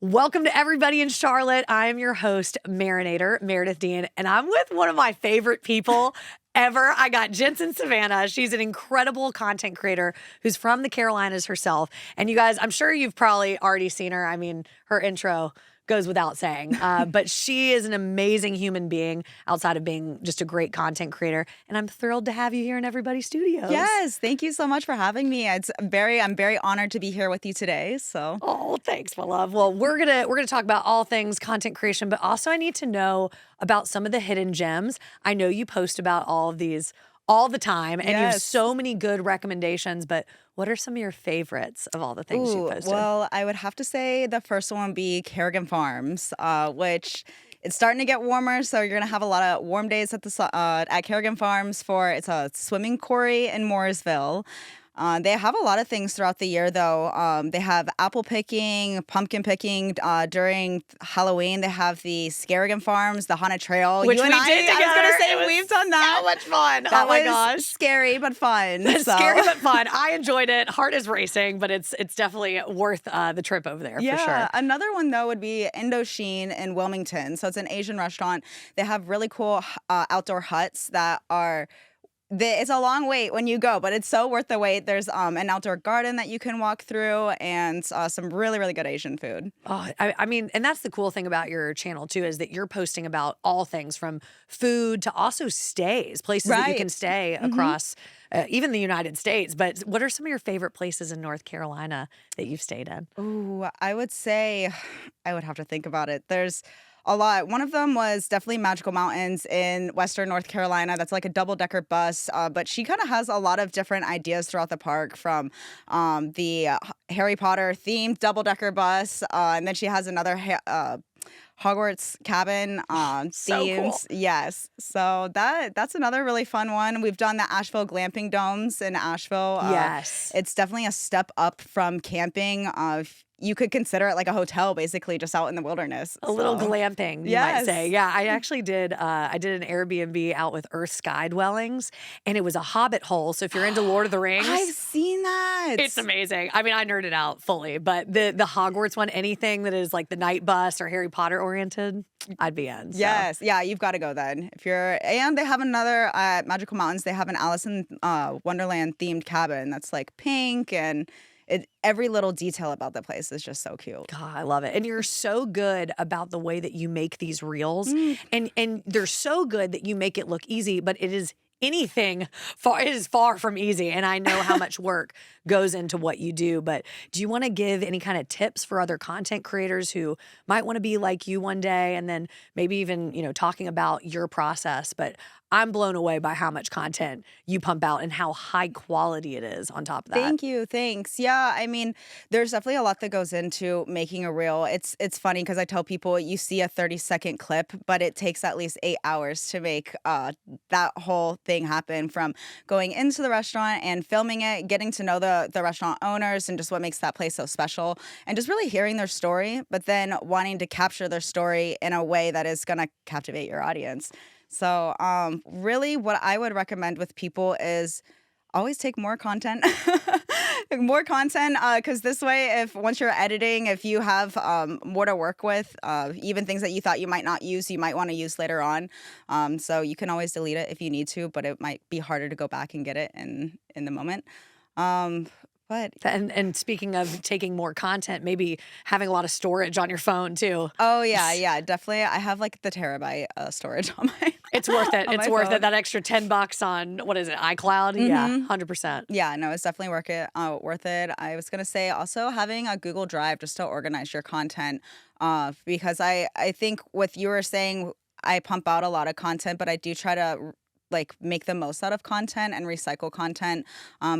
Welcome to everybody in Charlotte. I am your host, Marinator, Meredith Dean, and I'm with one of my favorite people ever. I got Jensen Savannah. She's an incredible content creator who's from the Carolinas herself. And you guys, I'm sure you've probably already seen her. I mean, her intro goes without saying, but she is an amazing human being outside of being just a great content creator. And I'm thrilled to have you here in Everybody Studios. Yes, thank you so much for having me. I'm very honored to be here with you today. So, oh, thanks, my love. Well, we're gonna talk about all things content creation, but also I need to know about some of the hidden gems. I know you post about all of these all the time, and you have Yes. so many good recommendations. But what are some of your favorites of all the things you posted? Well, I would have to say the first one would be Kerrigan Farms, which it's starting to get warmer, so you're gonna have a lot of warm days at Kerrigan Farms it's a swimming quarry in Mooresville. They have a lot of things throughout the year, though. They have apple picking, pumpkin picking. During Halloween, they have the Scarrigan Farms, the Haunted Trail. Which you and we did I was together. gonna say It was we've done that. So much fun. That oh my was gosh. scary but fun. so. Scary but fun. I enjoyed it. Heart is racing, but it's definitely worth the trip over there for sure. Another one though would be Indochine in Wilmington. So it's an Asian restaurant. They have really cool outdoor huts that are. It's a long wait when you go, but it's so worth the wait. There's an outdoor garden that you can walk through and some really, really good Asian food. Oh, I mean, and that's the cool thing about your channel too, is that you're posting about all things from food to also stays, places that you can stay across even the United States. But what are some of your favorite places in North Carolina that you've stayed in? Ooh, I would say I would have to think about it. There's a lot. One of them was definitely Magical Mountains in Western North Carolina. That's like a double-decker bus, but she kind of has a lot of different ideas throughout the park, from the Harry Potter themed double-decker bus, and then she has another Hogwarts cabin So themes. cool. Yes. So that's another really fun one. We've done the Asheville glamping domes in Asheville. Yes. It's definitely a step up from camping. You could consider it like a hotel, basically, just out in the wilderness. A little glamping, you might say. Yes. Yeah, I actually did. I did an Airbnb out with Earth Sky Dwellings, and it was a Hobbit hole. So if you're into Lord of the Rings, I've seen that. it's amazing. I mean, I nerded out fully, but the Hogwarts one, anything that is like the night bus or Harry Potter oriented, I'd be in. So. Yes. Yeah, you've got to go then. And they have another at Magical Mountains. They have an Alice in Wonderland themed cabin that's like pink, and every little detail about the place is just so cute. God, I love it. And you're so good about the way that you make these reels. And they're so good that you make it look easy, but it is it is far from easy. And I know how much work goes into what you do. But do you want to give any kind of tips for other content creators who might want to be like you one day, and then maybe even, talking about your process? But I'm blown away by how much content you pump out and how high quality it is on top of that. Thank you. Thanks. Yeah, I mean, there's definitely a lot that goes into making a reel. It's funny because I tell people you see a 30-second clip, but it takes at least 8 hours to make that whole thing happen, from going into the restaurant and filming it, getting to know the restaurant owners and just what makes that place so special, and just really hearing their story, but then wanting to capture their story in a way that is going to captivate your audience. So really what I would recommend with people is always take more content. More content, because this way, once you're editing, if you have more to work with, even things that you thought you might not use, you might want to use later on. So you can always delete it if you need to, but it might be harder to go back and get it in the moment. And speaking of taking more content, maybe having a lot of storage on your phone too. Oh yeah, definitely. I have like the terabyte storage on my. It's worth it. on It's my worth phone. it. That extra $10 on, what is it, iCloud? Yeah, 100%. Yeah, no, it's definitely worth it. I was gonna say also having a Google Drive just to organize your content, because I think what you were saying, I pump out a lot of content, but I do try to like make the most out of content and recycle content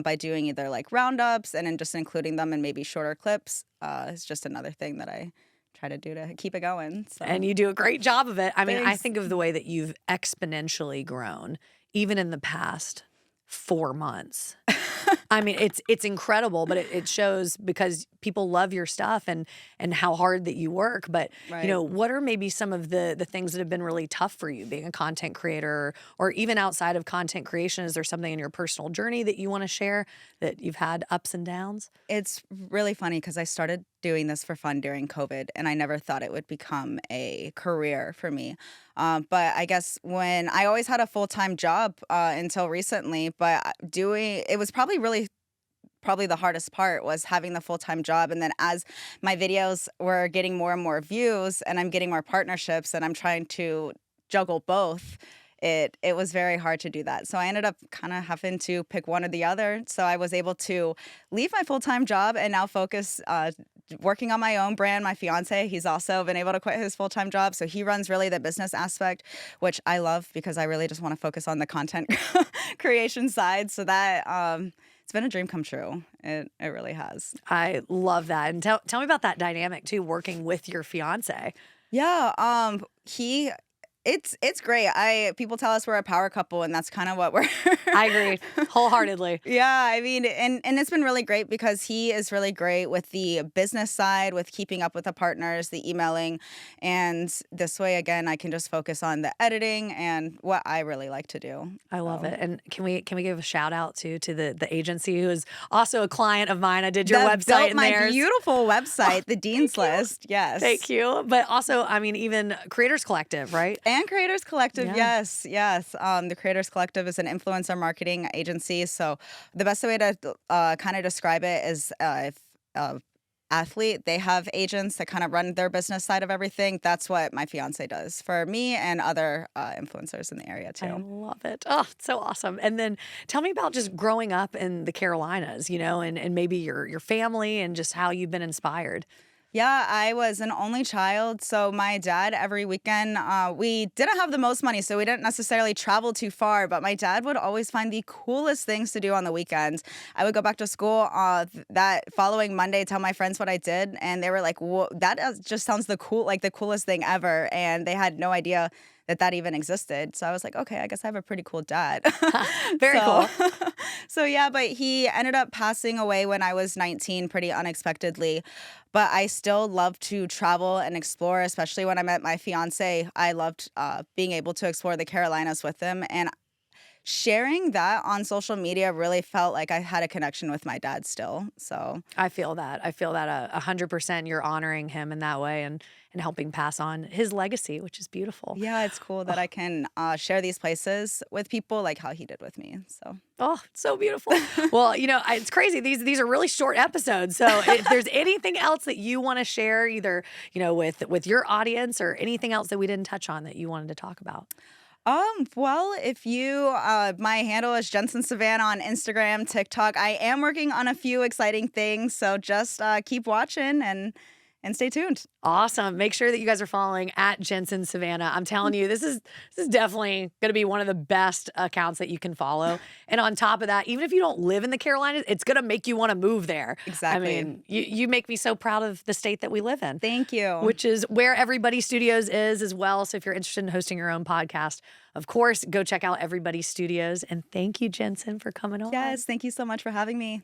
by doing either like roundups and then just including them in maybe shorter clips. It's just another thing that I try to do to keep it going. So. And you do a great job of it. I mean, I Thanks. think of the way that you've exponentially grown, even in the past 4 months. I mean, it's incredible, but it shows because people love your stuff and how hard that you work. But, Right. you know, what are maybe some of the things that have been really tough for you being a content creator, or even outside of content creation? Is there something in your personal journey that you want to share that you've had ups and downs? It's really funny because I started doing this for fun during COVID, and I never thought it would become a career for me. But I guess when I always had a full-time job until recently, but doing it was probably the hardest part was having the full-time job. And then as my videos were getting more and more views and I'm getting more partnerships and I'm trying to juggle both, it was very hard to do that. So I ended up kind of having to pick one or the other. So I was able to leave my full-time job and now focus working on my own brand. My fiance, he's also been able to quit his full-time job. So he runs really the business aspect, which I love because I really just want to focus on the content creation side. So that it's been a dream come true. It really has. I love that. And tell me about that dynamic too, working with your fiance. Yeah, it's great. People tell us we're a power couple, and that's kind of what we're. I agree wholeheartedly. Yeah, I mean, and it's been really great because he is really great with the business side, with keeping up with the partners, the emailing, and this way again, I can just focus on the editing and what I really like to do. I love it. And can we give a shout out to the agency who is also a client of mine? I did your That website built and my theirs. beautiful website, the Dean's you. List. Yes, Thank you. But also, I mean, even Creators Collective, right? And Creators Collective, Yeah. yes. The Creators Collective is an influencer marketing agency. So the best way to kind of describe it is if athlete, they have agents that kind of run their business side of everything. That's what my fiance does for me and other influencers in the area I too. love it. Oh, it's so awesome. And then tell me about just growing up in the Carolinas, you know, and maybe your family and just how you've been inspired. Yeah, I was an only child. So my dad, every weekend, we didn't have the most money, so we didn't necessarily travel too far. But my dad would always find the coolest things to do on the weekends. I would go back to school that following Monday, tell my friends what I did, and they were like, "Whoa, just sounds the coolest thing ever." And they had no idea that even existed. So I was like, okay, I guess I have a pretty cool dad. Very So, cool. so yeah, but he ended up passing away when I was 19 pretty unexpectedly. But I still love to travel and explore, especially when I met my fiance. I loved being able to explore the Carolinas with him. And sharing that on social media really felt like I had a connection with my dad still. So I feel that. I feel that 100%. You're honoring him in that way and helping pass on his legacy, which is beautiful. yeah, it's cool that I can share these places with people like how he did with me. So Oh, so beautiful. Well, you know, it's crazy. These are really short episodes. So if there's anything else that you want to share, either, you know, with your audience or anything else that we didn't touch on that you wanted to talk about. Well, if you, my handle is Jensen Savannah on Instagram, TikTok. I am working on a few exciting things, so just keep watching and stay tuned. Awesome. Make sure that you guys are following at Jensen Savannah. I'm telling you, this is definitely going to be one of the best accounts that you can follow. And on top of that, even if you don't live in the Carolinas, it's going to make you want to move there. Exactly. I mean, you make me so proud of the state that we live in. Thank you. Which is where Everybody Studios is as well. So if you're interested in hosting your own podcast, of course, go check out Everybody Studios. And thank you, Jensen, for coming on. Yes, thank you so much for having me.